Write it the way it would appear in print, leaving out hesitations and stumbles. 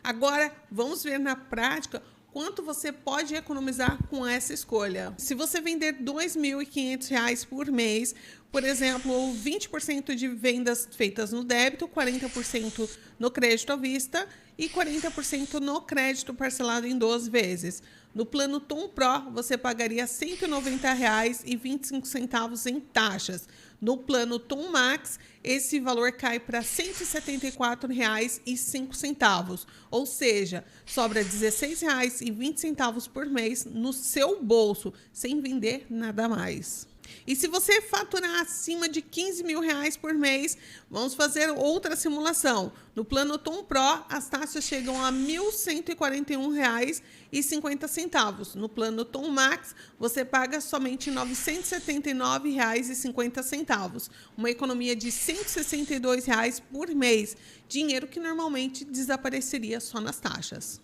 Agora, vamos ver na prática quanto você pode economizar com essa escolha. Se você vender R$ 2.500 por mês, por exemplo, 20% de vendas feitas no débito, 40% no crédito à vista e 40% no crédito parcelado em 12 vezes. No plano Tom Pro, você pagaria R$ 190,25 em taxas. No plano Tom Max, esse valor cai para R$ 174,05, ou seja, sobra R$ 16,20 por mês no seu bolso, sem vender nada mais. E se você faturar acima de R$ 15.000 por mês, vamos fazer outra simulação. No plano Tom Pro, as taxas chegam a R$ 1.141,50. No plano Tom Max, você paga somente R$ 979,50. Uma economia de R$ 162 por mês. Dinheiro que normalmente desapareceria só nas taxas.